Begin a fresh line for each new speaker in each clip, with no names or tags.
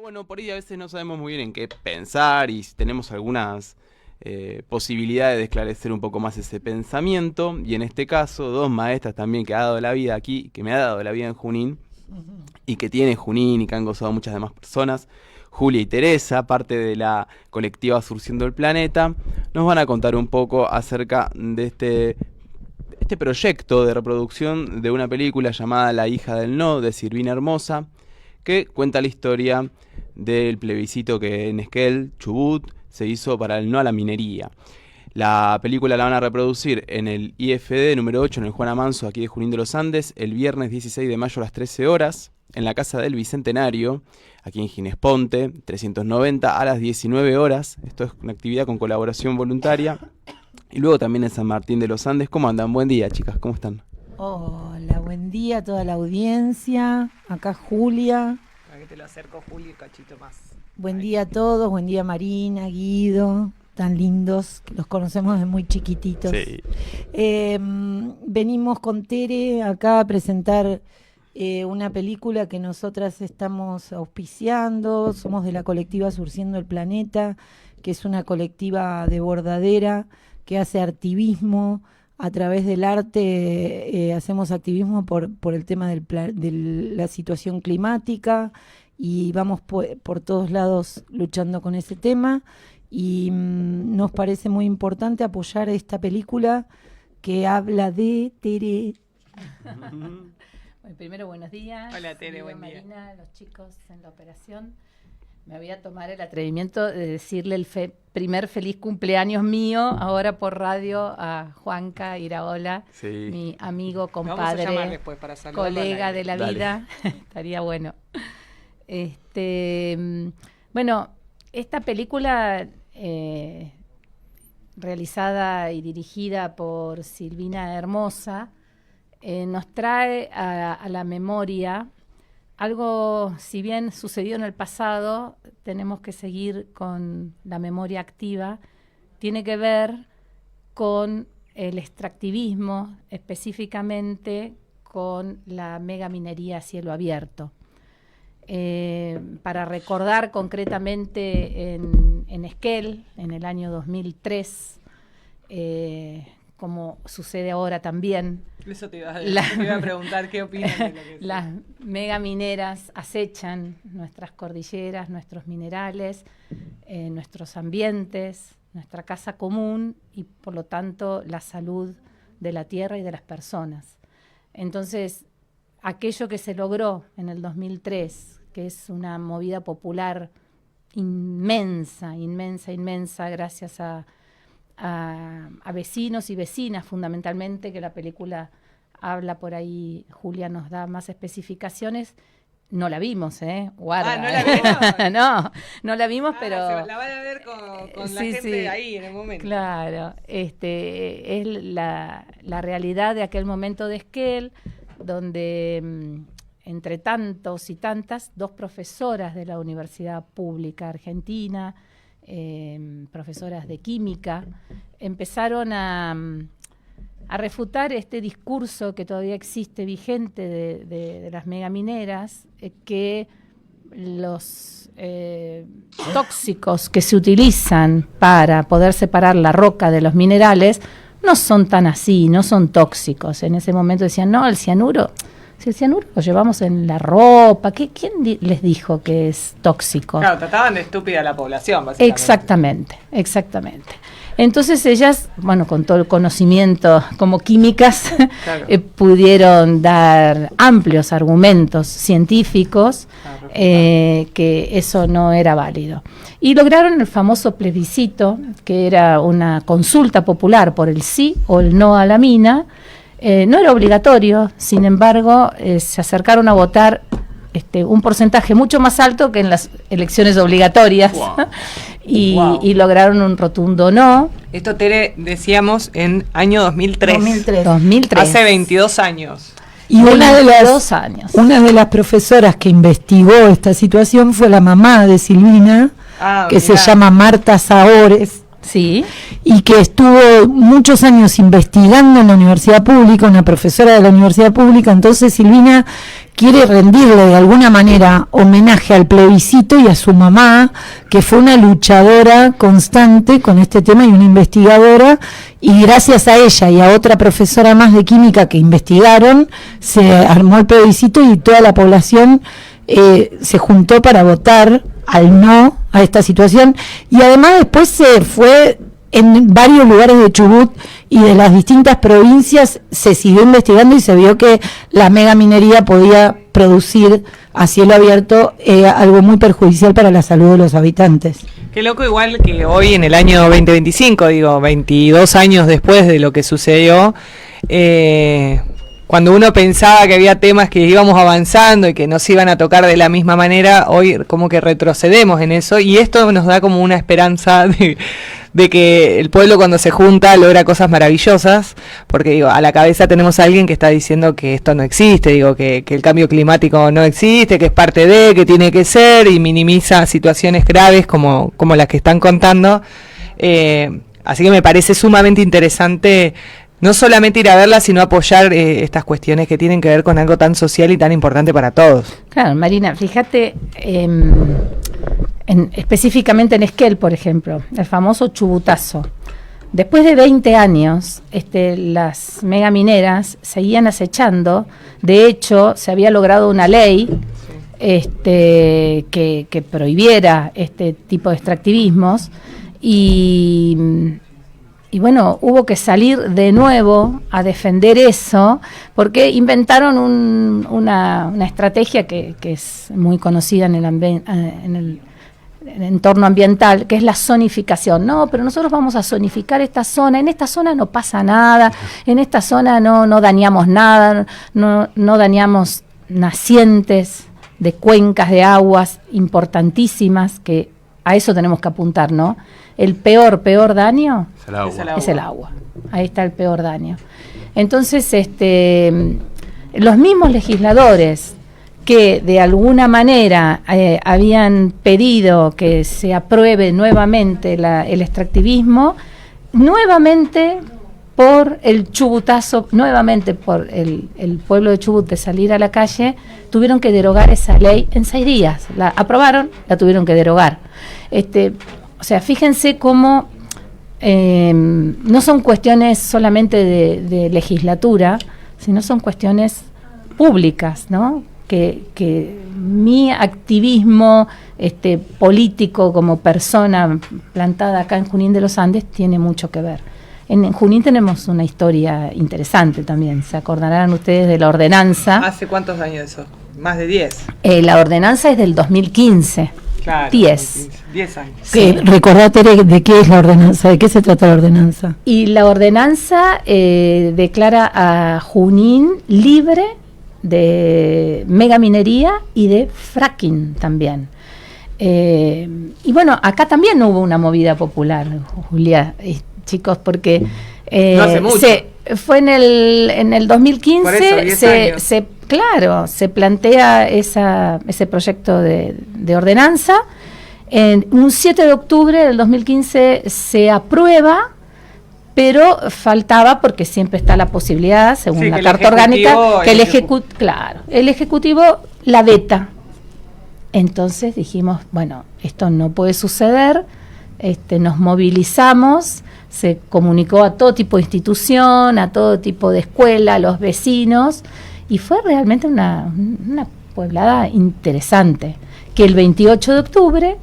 bueno, por ahí a veces no sabemos muy bien en qué pensar y tenemos algunas posibilidades de esclarecer un poco más ese pensamiento. Y en este caso, dos maestras también que ha dado la vida aquí, que me ha dado la vida en Junín, y que tiene Junín y que han gozado muchas demás personas, Julia y Teresa, parte de la colectiva Surciendo el Planeta, nos van a contar un poco acerca de este proyecto de reproducción de una película llamada La hija del no, de Silvina Hermosa, que cuenta la historia del plebiscito que en Esquel, Chubut, se hizo para el no a la minería. La película la van a reproducir en el IFD número 8, en el Juan Amanso, aquí de Junín de los Andes, el viernes 16 de mayo a las 13 horas, en la Casa del Bicentenario, aquí en Ginés Ponte, 390, a las 19 horas. Esto es una actividad con colaboración voluntaria. Y luego también en San Martín de los Andes. ¿Cómo andan? Buen día, chicas, ¿cómo están?
Hola, buen día a toda la audiencia. Acá Julia.
Para que te lo acerco, Julia, un cachito más.
Buen día a todos, buen día Marina, Guido, tan lindos, que los conocemos desde muy chiquititos.
Sí.
Venimos con Tere acá a presentar una película que nosotras estamos auspiciando. Somos de la colectiva Surciendo el Planeta, que es una colectiva de bordadera que hace activismo. A través del arte hacemos activismo por el tema de la situación climática y vamos por todos lados luchando con ese tema y nos parece muy importante apoyar esta película que habla de Tere.
Bueno, primero, buenos días.
Hola, Tere, buen día.
Marina, los chicos en la operación. Me voy a tomar el atrevimiento de decirle el primer feliz cumpleaños mío, ahora por radio, a Juanca Iraola,
Sí.
mi amigo,
Vamos a llamar
compadre,
después para saludarlo
colega
al aire.
de la
Dale.
vida. Estaría bueno. Bueno, esta película realizada y dirigida por Silvina Hermosa nos trae a la memoria algo, si bien sucedió en el pasado, tenemos que seguir con la memoria activa. Tiene que ver con el extractivismo, específicamente con la megaminería a cielo abierto. Para recordar concretamente en Esquel, en el año 2003, como sucede ahora también,
Eso te iba a preguntar qué opinan de lo que
las megamineras acechan nuestras cordilleras, nuestros minerales, nuestros ambientes, nuestra casa común y por lo tanto la salud de la tierra y de las personas. Entonces, aquello que se logró en el 2003, que es una movida popular inmensa, gracias a vecinos y vecinas fundamentalmente, que la película habla por ahí, Julia nos da más especificaciones. No la vimos, guarda.
¿no la vieron?
no la vimos, pero
la van a ver con la
sí,
gente
sí.
ahí en el momento.
Claro, es la realidad de aquel momento de Esquel, donde entre tantos y tantas, dos profesoras de la Universidad Pública Argentina, profesoras de química, empezaron a refutar este discurso que todavía existe vigente de las megamineras, que los tóxicos que se utilizan para poder separar la roca de los minerales no son tan así, no son tóxicos. En ese momento decían, no, el cianuro... Si el cianuro lo llevamos en la ropa, ¿quién les dijo que es tóxico?
Claro, trataban de estúpida a la población, básicamente.
Exactamente. Entonces ellas, bueno, con todo el conocimiento como químicas,
Claro.
Pudieron dar amplios argumentos científicos que eso no era válido. Y lograron el famoso plebiscito, que era una consulta popular por el sí o el no a la mina. No era obligatorio, sin embargo, se acercaron a votar un porcentaje mucho más alto que en las elecciones obligatorias.
Wow.
Y lograron un rotundo no.
Esto, Tere, decíamos en año 2003.
2003.
Hace 22 años.
Y una de
22 años.
de las profesoras que investigó esta situación fue la mamá de Silvina, que se llama Marta Saores.
Sí.
Y que estuvo muchos años investigando en la universidad pública, una profesora de la universidad pública. Entonces Silvina quiere rendirle de alguna manera homenaje al plebiscito y a su mamá, que fue una luchadora constante con este tema y una investigadora, y gracias a ella y a otra profesora más de química que investigaron, se armó el plebiscito y toda la población se juntó para votar al no a esta situación, y además después se fue en varios lugares de Chubut y de las distintas provincias, se siguió investigando y se vio que la megaminería podía producir a cielo abierto algo muy perjudicial para la salud de los habitantes.
Qué loco, igual que hoy en el año 2025, digo, 22 años después de lo que sucedió, cuando uno pensaba que había temas que íbamos avanzando y que nos iban a tocar de la misma manera, hoy como que retrocedemos en eso, y esto nos da como una esperanza de que el pueblo cuando se junta logra cosas maravillosas, porque digo, a la cabeza tenemos a alguien que está diciendo que esto no existe, digo, que el cambio climático no existe, que es parte de, que tiene que ser, y minimiza situaciones graves como las que están contando. Así que me parece sumamente interesante no solamente ir a verla, sino apoyar estas cuestiones que tienen que ver con algo tan social y tan importante para todos.
Claro, Marina, fíjate, específicamente en Esquel, por ejemplo, el famoso chubutazo. Después de 20 años, las megamineras seguían acechando. De hecho, se había logrado una ley que prohibiera este tipo de extractivismos, y bueno, hubo que salir de nuevo a defender eso, porque inventaron una estrategia que es muy conocida en el entorno ambiental, que es la zonificación. No, pero nosotros vamos a zonificar esta zona, en esta zona no pasa nada, en esta zona no dañamos nada, no dañamos nacientes de cuencas de aguas importantísimas, que a eso tenemos que apuntar, ¿no? El peor daño es el agua. Ahí está el peor daño. Entonces, los mismos legisladores que de alguna manera habían pedido que se apruebe nuevamente el extractivismo, nuevamente por el chubutazo, nuevamente por el pueblo de Chubut de salir a la calle, tuvieron que derogar esa ley en 6 días. La aprobaron, la tuvieron que derogar. O sea, fíjense cómo no son cuestiones solamente de legislatura, sino son cuestiones públicas, ¿no? Que mi activismo político como persona plantada acá en Junín de los Andes tiene mucho que ver. En Junín tenemos una historia interesante también. Se acordarán ustedes de la ordenanza.
¿Hace cuántos años eso? Más de 10.
La ordenanza es del 2015.
Claro,
10
años.
Sí. Recordate de qué es la ordenanza, de qué se trata la ordenanza.
Y la ordenanza declara a Junín libre de megaminería y de fracking también. Y bueno, acá también hubo una movida popular, Julia, chicos, porque
no hace mucho.
Fue en el 2015,
por eso, 10 años.
se plantea ese proyecto de ordenanza. En un 7 de octubre del 2015 se aprueba, pero faltaba, porque siempre está la posibilidad, según la Carta Orgánica, que el Ejecutivo la veta. Entonces dijimos, bueno, esto no puede suceder, nos movilizamos, se comunicó a todo tipo de institución, a todo tipo de escuela, a los vecinos, y fue realmente una pueblada interesante, que el 28 de octubre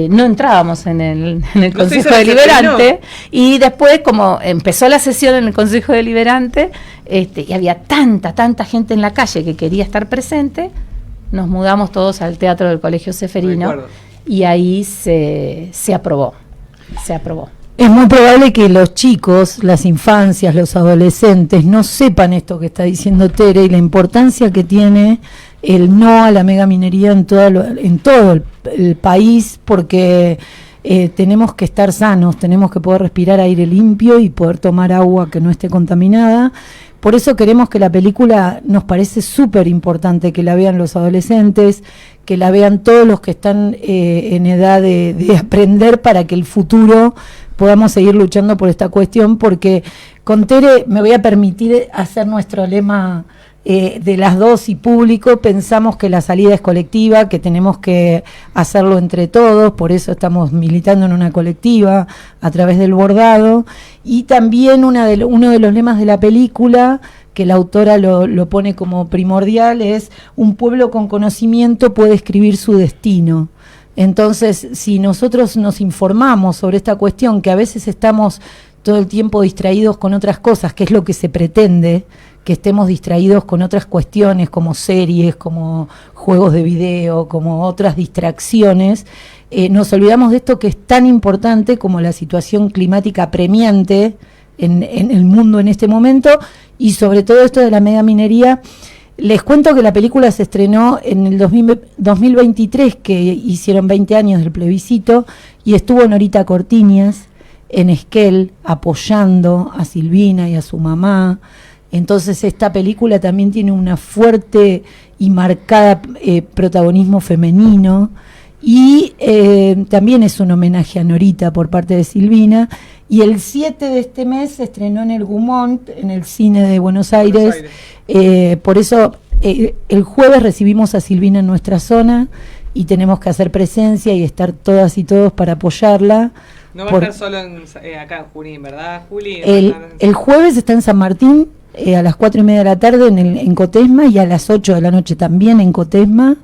no entrábamos en el Consejo Deliberante, y después, como empezó la sesión en el Consejo Deliberante, y había tanta gente en la calle que quería estar presente, nos mudamos todos al Teatro del Colegio Ceferino, y ahí se aprobó.
Es muy probable que los chicos, las infancias, los adolescentes no sepan esto que está diciendo Tere y la importancia que tiene el no a la megaminería en todo el país, porque tenemos que estar sanos, tenemos que poder respirar aire limpio y poder tomar agua que no esté contaminada. Por eso queremos que la película, nos parece súper importante que la vean los adolescentes, que la vean todos los que están en edad de aprender, para que el futuro podamos seguir luchando por esta cuestión, porque con Tere me voy a permitir hacer nuestro lema de las dos y público, pensamos que la salida es colectiva, que tenemos que hacerlo entre todos, por eso estamos militando en una colectiva a través del bordado, y también uno de los lemas de la película, que la autora lo pone como primordial, es: un pueblo con conocimiento puede escribir su destino. Entonces, si nosotros nos informamos sobre esta cuestión, que a veces estamos todo el tiempo distraídos con otras cosas, que es lo que se pretende, que estemos distraídos con otras cuestiones como series, como juegos de video, como otras distracciones, nos olvidamos de esto que es tan importante como la situación climática apremiante en el mundo en este momento, y sobre todo esto de la megaminería. Les cuento que la película se estrenó en el 2023, que hicieron 20 años del plebiscito, y estuvo Norita Cortiñas en Esquel apoyando a Silvina y a su mamá. Entonces esta película también tiene una fuerte y marcada protagonismo femenino, y también es un homenaje a Norita por parte de Silvina. Y el 7 de este mes se estrenó en el Gumont, en el cine de Buenos Aires. Por eso el jueves recibimos a Silvina en nuestra zona y tenemos que hacer presencia y estar todas y todos para apoyarla.
No va a estar solo acá en Junín, ¿verdad, Juli?
El jueves está en San Martín, a las 4:30 de la tarde en Cotesma, y a las 8 de la noche también en Cotesma.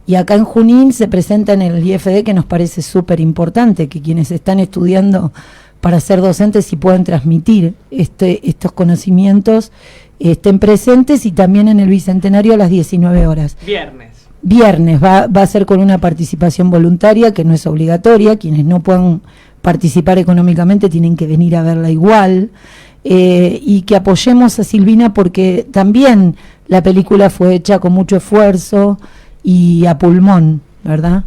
Y acá en Junín se presenta en el IFD, que nos parece súper importante que quienes están estudiando para ser docentes y puedan transmitir estos conocimientos estén presentes, y también en el Bicentenario a las 19 horas. Viernes va a ser con una participación voluntaria que no es obligatoria. Quienes no puedan participar económicamente tienen que venir a verla igual, y que apoyemos a Silvina, porque también la película fue hecha con mucho esfuerzo y a pulmón, ¿verdad?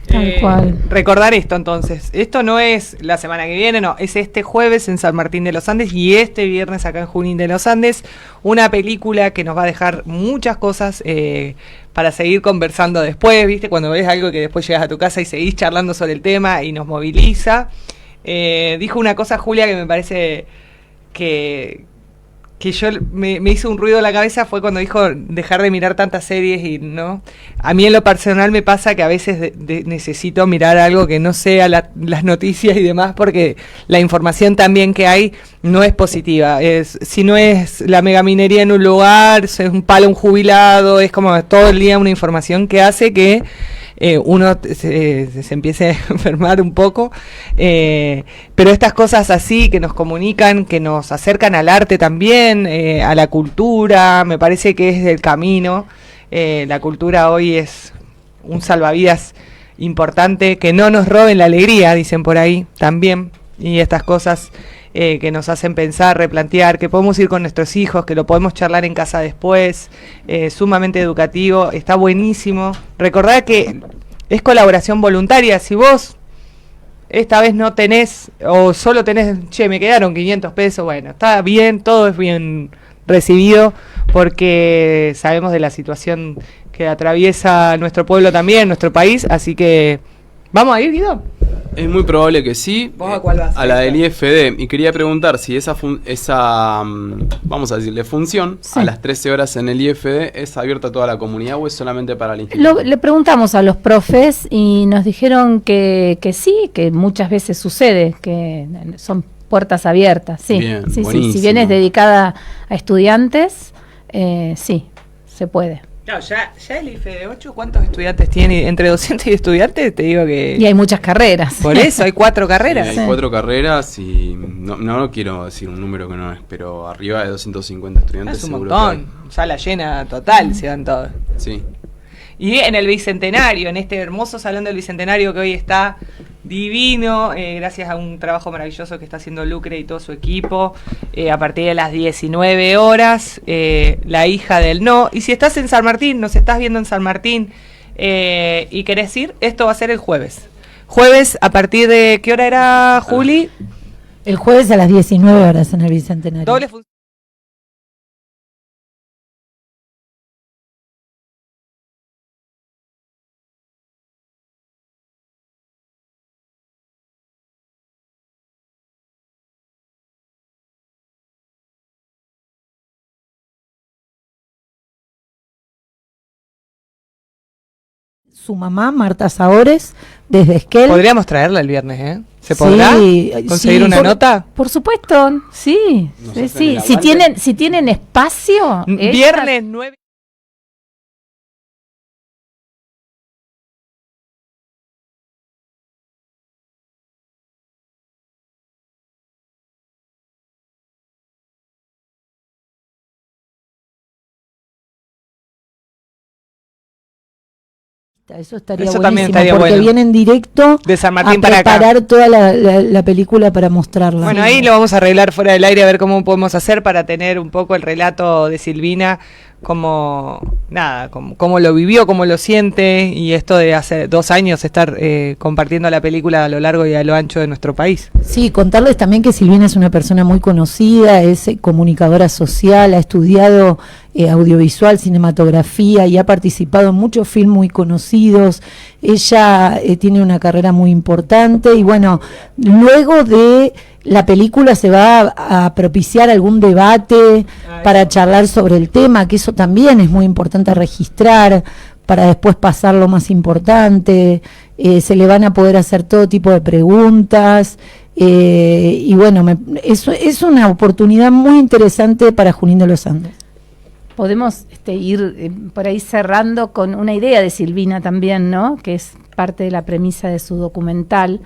Tal cual.
Recordar esto entonces, esto no es la semana que viene, no, es este jueves en San Martín de los Andes y este viernes acá en Junín de los Andes, una película que nos va a dejar muchas cosas para seguir conversando después, ¿viste? Cuando ves algo que después llegas a tu casa y seguís charlando sobre el tema y nos moviliza. Dijo una cosa Julia que me parece que yo me hizo un ruido en la cabeza, fue cuando dijo dejar de mirar tantas series. Y no, a mí en lo personal me pasa que a veces necesito mirar algo que no sea las noticias y demás, porque la información también que hay no es positiva. Si no es la megaminería en un lugar, es un palo un jubilado, es como todo el día una información que hace que uno se empiece a enfermar un poco, pero estas cosas así que nos comunican, que nos acercan al arte también, a la cultura, me parece que es el camino. La cultura hoy es un salvavidas importante, que no nos roben la alegría, dicen por ahí también, y estas cosas que nos hacen pensar, replantear, que podemos ir con nuestros hijos, que lo podemos charlar en casa después, sumamente educativo, está buenísimo. Recordad que es colaboración voluntaria. Si vos esta vez no tenés, o solo tenés, me quedaron 500 pesos, bueno, está bien, todo es bien recibido, porque sabemos de la situación que atraviesa nuestro pueblo también, nuestro país, así que ¿vamos a ir, Guido?
Es muy probable que sí.
¿Vos a cuál vas?
A la del IFD. Y quería preguntar si esa vamos a decirle, función,
Sí.
a las 13 horas en el IFD, ¿es abierta a toda la comunidad o es solamente para el instituto?
Le preguntamos a los profes y nos dijeron que sí, que muchas veces sucede, que son puertas abiertas. Sí,
Bien,
sí, sí.
buenísimo.
Si bien es dedicada a estudiantes, sí, se puede.
Claro, ya el IFE de 8, ¿cuántos estudiantes tiene? Entre docentes y estudiantes, te digo que...
Y hay muchas carreras.
Por eso, hay 4 carreras.
Hay
Sí.
4 carreras y no quiero decir un número que no es, pero arriba de 250 estudiantes
Es un
seguro
montón, sala llena total, se dan todos.
que hay. Sí.
Y en el Bicentenario, en este hermoso salón del Bicentenario que hoy está divino, gracias a un trabajo maravilloso que está haciendo Lucre y todo su equipo, a partir de las 19 horas, la hija del no. Y si estás en San Martín, nos estás viendo en San Martín y querés ir, esto va a ser el jueves. Jueves, ¿a partir de qué hora era, Juli?
El jueves a las 19 horas en el Bicentenario.
Doble función.
su mamá, Marta Saores, desde Esquel.
Podríamos traerla el viernes, ¿eh? ¿Se podrá conseguir una nota?
Por supuesto, sí. Sí. Si tienen espacio.
Viernes 9.
Eso estaría
Eso
buenísimo,
también estaría
porque
bueno.
vienen directo
De San Martín
a
para acá.
preparar toda la película para mostrarla.
Bueno, ahí lo vamos a arreglar fuera del aire, a ver cómo podemos hacer para tener un poco el relato de Silvina, cómo lo vivió, cómo lo siente, y esto de hace 2 años estar compartiendo la película a lo largo y a lo ancho de nuestro país.
Sí, contarles también que Silvina es una persona muy conocida, es comunicadora social, ha estudiado audiovisual, cinematografía y ha participado en muchos films muy conocidos. Ella tiene una carrera muy importante y bueno, luego de la película se va a propiciar algún debate para charlar sobre el tema, que eso también es muy importante registrar para después pasar lo más importante. Se le van a poder hacer todo tipo de preguntas y bueno, eso es una oportunidad muy interesante para Junín de los Andes.
Podemos ir por ahí cerrando con una idea de Silvina también, ¿no? Que es parte de la premisa de su documental.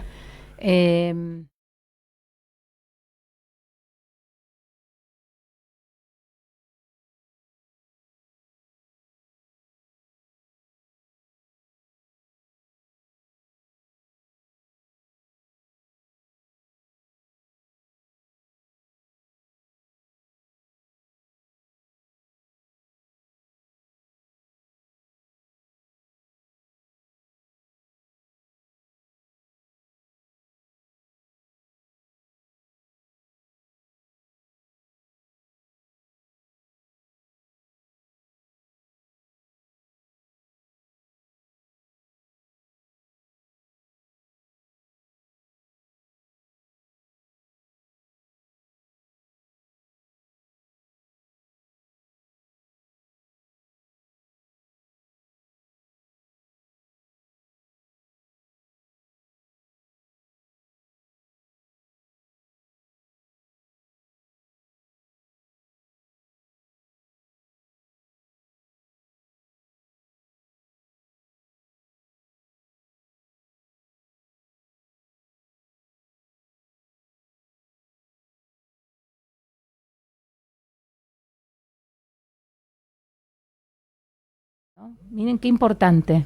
¿No? Miren qué importante,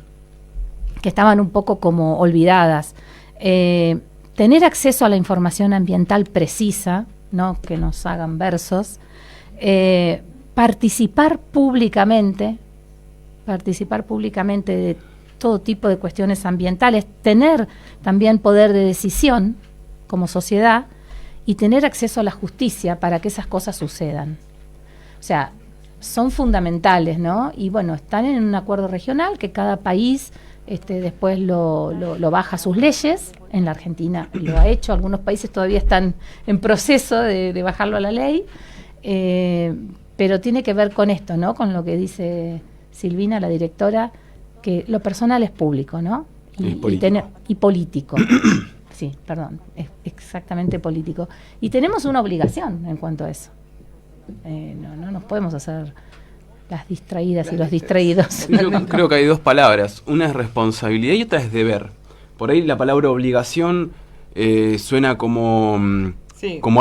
que estaban un poco como olvidadas. Tener acceso a la información ambiental precisa, no que nos hagan versos, participar públicamente de todo tipo de cuestiones ambientales, tener también poder de decisión como sociedad y tener acceso a la justicia para que esas cosas sucedan. O sea, son fundamentales, ¿no? Y bueno, están en un acuerdo regional que cada país después lo baja a sus leyes. En la Argentina lo ha hecho, algunos países todavía están en proceso de bajarlo a la ley, pero tiene que ver con esto, ¿no? Con lo que dice Silvina, la directora, que lo personal es público, ¿no? Y político. Sí, perdón, es exactamente político. Y tenemos una obligación en cuanto a eso. No nos podemos hacer las distraídas y los distraídos.
Creo que hay 2 palabras. Una es responsabilidad y otra es deber. Por ahí la palabra obligación suena como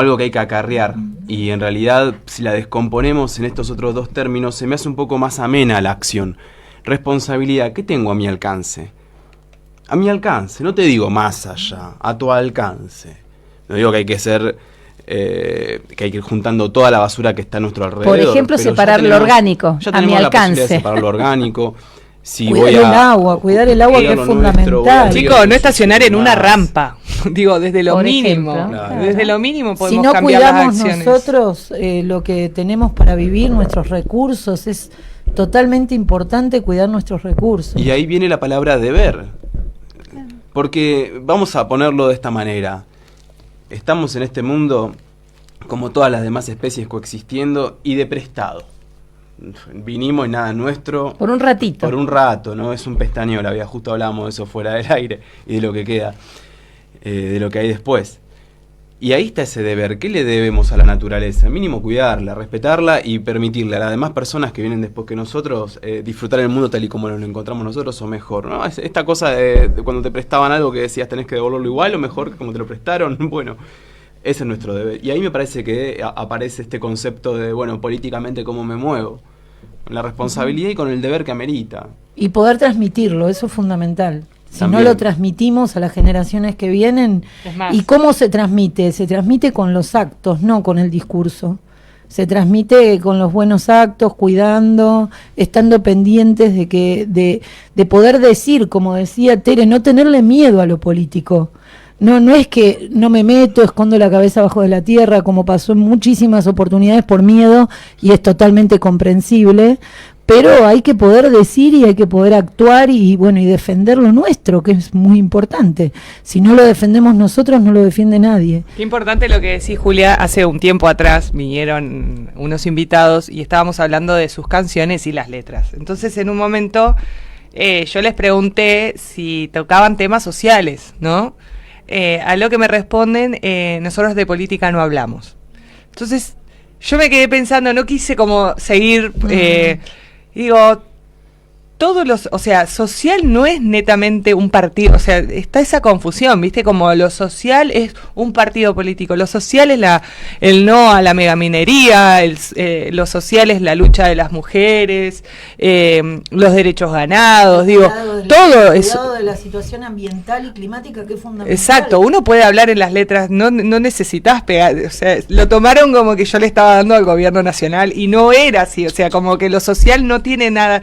algo que hay que acarrear. Y en realidad, si la descomponemos en estos otros 2 términos, se me hace un poco más amena la acción. Responsabilidad, ¿qué tengo a mi alcance? A mi alcance, no te digo más allá, a tu alcance. No digo que hay que ser... que hay que ir juntando toda la basura que está a nuestro alrededor.
Por ejemplo, separar lo orgánico, a mi alcance.
Separar lo orgánico. Si
cuidar el agua que es fundamental.
Chicos, no estacionar en una rampa. Digo, desde lo mínimo. Desde lo mínimo podemos cambiar las acciones.
Si no cuidamos nosotros lo que tenemos para vivir, nuestros recursos, es totalmente importante cuidar nuestros recursos.
Y ahí viene la palabra deber. Porque vamos a ponerlo de esta manera. Estamos en este mundo, como todas las demás especies, coexistiendo y de prestado. vinimos y nada nuestro.
Por un ratito.
Por un rato, ¿no? Es un pestañeo, justo hablábamos de eso fuera del aire y de lo que queda, de lo que hay después. Y ahí está ese deber. ¿Qué le debemos a la naturaleza? Mínimo cuidarla, respetarla y permitirle a las demás personas que vienen después que nosotros disfrutar el mundo tal y como lo encontramos nosotros o mejor, ¿no? Esta cosa de cuando te prestaban algo que decías tenés que devolverlo igual o mejor que como te lo prestaron. Bueno, ese es nuestro deber. Y ahí me parece que aparece este concepto de, bueno, políticamente cómo me muevo. La responsabilidad y con el deber que amerita.
Y poder transmitirlo, eso es fundamental. Si
También.
no lo transmitimos a las generaciones que vienen, ¿y cómo se transmite? Se transmite con los actos, no con el discurso. Se transmite con los buenos actos, cuidando, estando pendientes de poder decir, como decía Tere, no tenerle miedo a lo político. No es que no me meto, escondo la cabeza abajo de la tierra, como pasó en muchísimas oportunidades por miedo, y es totalmente comprensible. Pero hay que poder decir y hay que poder actuar y bueno, y defender lo nuestro, que es muy importante. Si no lo defendemos nosotros, no lo defiende nadie.
Qué importante lo que decís, Julia. Hace un tiempo atrás vinieron unos invitados y estábamos hablando de sus canciones y las letras. Entonces, en un momento, yo les pregunté si tocaban temas sociales, ¿no? A lo que me responden, nosotros de política no hablamos. Entonces, yo me quedé pensando, no quise como seguir... Digo, o sea, social no es netamente un partido, o sea, está esa confusión, ¿viste? Como lo social es un partido político, lo social es el no a la megaminería, lo social es la lucha de las mujeres, los derechos ganados, digo, todo es...
Cuidado de la situación ambiental y climática que es fundamental.
Exacto, uno puede hablar en las letras, no necesitas pegar, o sea, lo tomaron como que yo le estaba dando al gobierno nacional y no era así, o sea, como que lo social no tiene nada...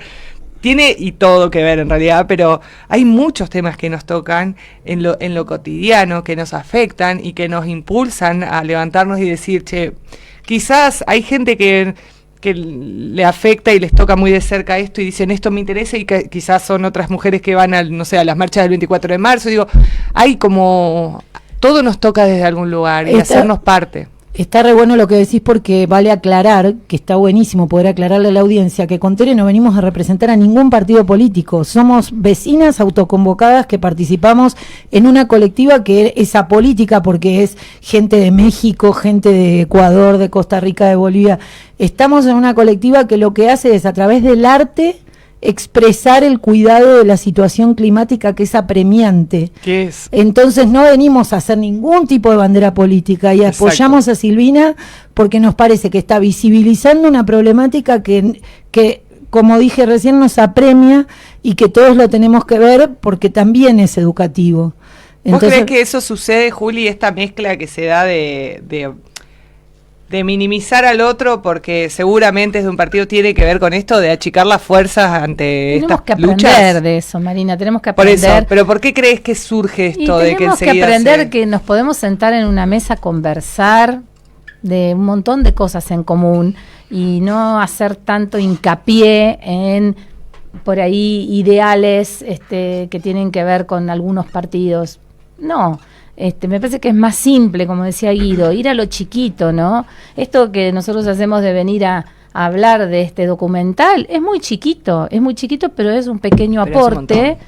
Tiene y todo que ver en realidad, pero hay muchos temas que nos tocan en lo cotidiano, que nos afectan y que nos impulsan a levantarnos y decir, che, quizás hay gente que le afecta y les toca muy de cerca esto y dicen esto me interesa y que quizás son otras mujeres que van a las marchas del 24 de marzo. Digo, hay como, todo nos toca desde algún lugar y hacernos parte.
Está re bueno lo que decís porque vale aclarar, que está buenísimo poder aclararle a la audiencia, que con Tere no venimos a representar a ningún partido político. Somos vecinas autoconvocadas que participamos en una colectiva que es apolítica porque es gente de México, gente de Ecuador, de Costa Rica, de Bolivia. Estamos en una colectiva que lo que hace es a través del arte expresar el cuidado de la situación climática que es apremiante.
¿Qué es?
Entonces no venimos a hacer ningún tipo de bandera política y
Exacto.
Apoyamos a Silvina porque nos parece que está visibilizando una problemática que como dije recién, nos apremia y que todos lo tenemos que ver porque también es educativo.
Entonces, ¿vos crees que eso sucede, Juli, esta mezcla que se da de minimizar al otro, porque seguramente desde un partido tiene que ver con esto de achicar las fuerzas ante estas luchas?
Tenemos que aprender de eso, Marina, tenemos que aprender.
Por eso, pero ¿por qué crees que surge esto de que enseguida
tenemos que aprender que nos podemos sentar en una mesa a conversar de un montón de cosas en común y no hacer tanto hincapié en por ahí ideales que tienen que ver con algunos partidos? No. Me parece que es más simple, como decía Guido, ir a lo chiquito, ¿no? Esto que nosotros hacemos de venir a hablar de este documental es muy chiquito, pero es un pequeño aporte,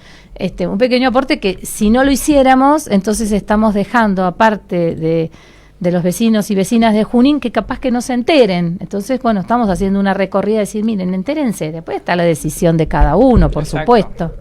un pequeño aporte que si no lo hiciéramos, entonces estamos dejando, aparte de los vecinos y vecinas de Junín, que capaz que no se enteren. Entonces, bueno, estamos haciendo una recorrida de decir, miren, entérense, después está la decisión de cada uno, por supuesto.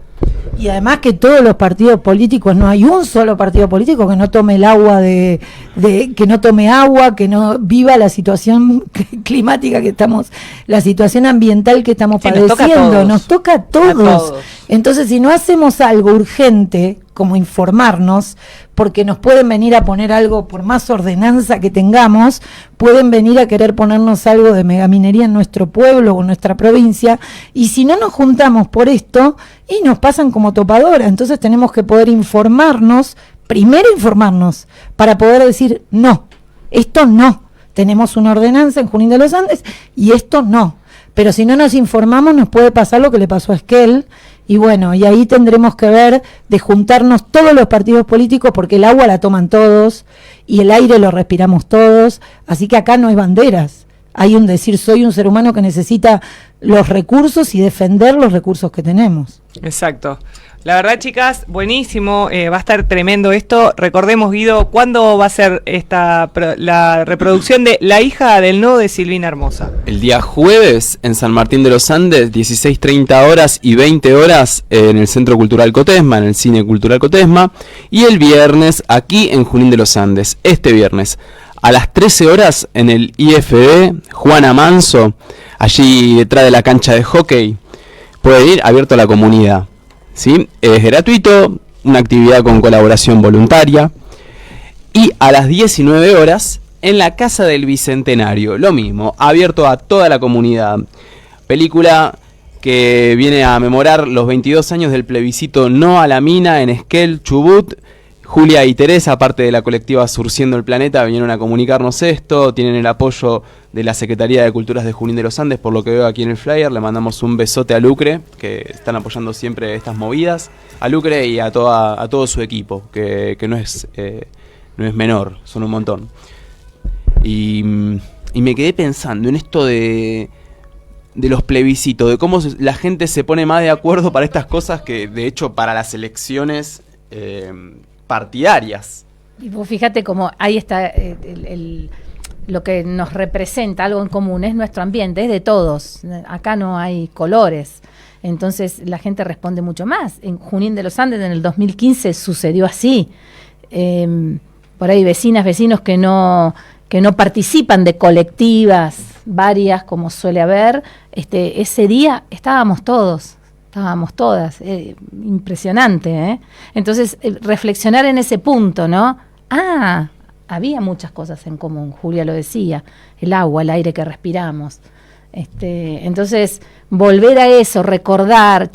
Y además que todos los partidos políticos, no hay un solo partido político que no tome el agua que no tome agua, que no viva la situación climática que estamos, la situación ambiental que estamos padeciendo, nos toca a todos. Entonces, si no hacemos algo urgente, como informarnos, porque nos pueden venir a poner algo, por más ordenanza que tengamos, pueden venir a querer ponernos algo de megaminería en nuestro pueblo o en nuestra provincia, y si no nos juntamos por esto, y nos pasan como topadora. Entonces tenemos que poder informarnos, primero informarnos, para poder decir, no, esto no, tenemos una ordenanza en Junín de los Andes, y esto no. Pero si no nos informamos, nos puede pasar lo que le pasó a Esquel, y bueno, y ahí tendremos que ver de juntarnos todos los partidos políticos, porque el agua la toman todos, y el aire lo respiramos todos, así que acá no hay banderas, hay un decir, soy un ser humano que necesita los recursos y defender los recursos que tenemos.
Exacto. La verdad, chicas, buenísimo, va a estar tremendo esto. Recordemos, Guido, ¿cuándo va a ser la reproducción de La hija del no de Silvina Hermosa?
El día jueves en San Martín de los Andes, 16:30 horas y 20 horas en el Centro Cultural Cotesma, en el Cine Cultural Cotesma. Y el viernes aquí en Junín de los Andes, este viernes, a las 13 horas en el IFB Juana Manso, allí detrás de la cancha de hockey. Pueden ir, abierto a la comunidad. ¿Sí? Es gratuito, una actividad con colaboración voluntaria. Y a las 19 horas en la Casa del Bicentenario, lo mismo, abierto a toda la comunidad. Película que viene a memorar los 22 años del plebiscito No a la Mina en Esquel, Chubut. Julia y Teresa, parte de la colectiva Surciendo el Planeta, vinieron a comunicarnos esto. Tienen el apoyo de la Secretaría de Culturas de Junín de los Andes, por lo que veo aquí en el flyer. Le mandamos un besote a Lucre, que están apoyando siempre estas movidas. A Lucre y a todo su equipo, que no es menor, son un montón. Y me quedé pensando en esto de los plebiscitos, de cómo la gente se pone más de acuerdo para estas cosas que, de hecho, para las elecciones partidarias.
Y vos fíjate cómo ahí está lo que nos representa, algo en común, es nuestro ambiente, es de todos. Acá no hay colores. Entonces la gente responde mucho más. En Junín de los Andes en el 2015 sucedió así. Por ahí vecinos que no participan de colectivas varias como suele haber, ese día estábamos todas, impresionante, ¿eh? Entonces, reflexionar en ese punto, ¿no? Había muchas cosas en común, Julia lo decía, el agua, el aire que respiramos. Entonces, volver a eso, recordar,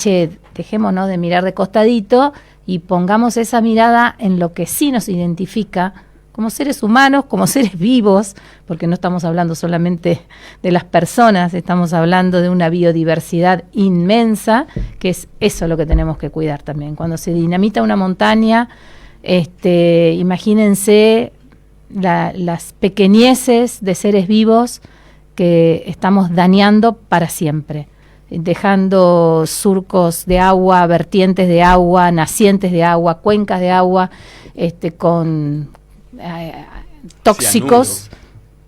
dejémonos de mirar de costadito y pongamos esa mirada en lo que sí nos identifica como seres humanos, como seres vivos, porque no estamos hablando solamente de las personas, estamos hablando de una biodiversidad inmensa, que es eso lo que tenemos que cuidar también. Cuando se dinamita una montaña, imagínense las pequeñeces de seres vivos que estamos dañando para siempre, dejando surcos de agua, vertientes de agua, nacientes de agua, cuencas de agua, con tóxicos,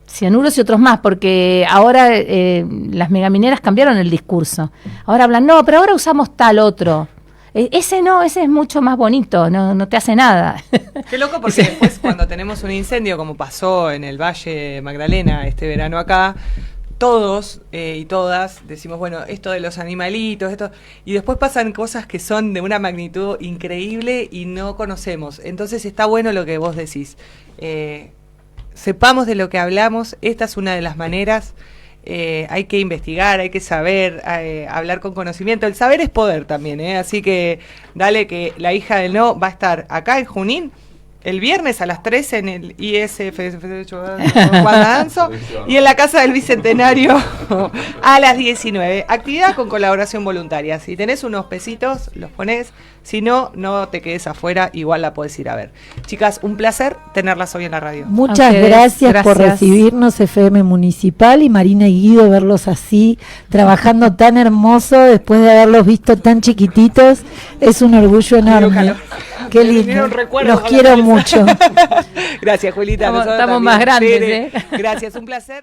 cianuros y otros más, porque ahora las megamineras cambiaron el discurso. Ahora hablan, no, pero ahora usamos tal otro. Ese es mucho más bonito, no te hace nada.
Qué loco, porque después cuando tenemos un incendio, como pasó en el Valle Magdalena este verano acá, todos y todas decimos, bueno, esto de los animalitos, y después pasan cosas que son de una magnitud increíble y no conocemos. Entonces está bueno lo que vos decís. Sepamos de lo que hablamos, esta es una de las maneras. Hay que investigar, hay que saber, hablar con conocimiento. El saber es poder también, así que dale, que La hija del no va a estar acá en Junín el viernes a las 13 en el ISF Juan D'Anzo y en la Casa del Bicentenario a las 19. Actividad con colaboración voluntaria. Si tenés unos pesitos, los ponés. Si no, no te quedes afuera, igual la podés ir a ver. Chicas, un placer tenerlas hoy en la radio.
Muchas gracias por recibirnos, FM Municipal, y Marina y Guido, verlos así, trabajando tan hermoso, después de haberlos visto tan chiquititos, es un orgullo enorme. Qué lindo, los quiero mucho.
Gracias, Julita.
Estamos más grandes.
Gracias, un placer.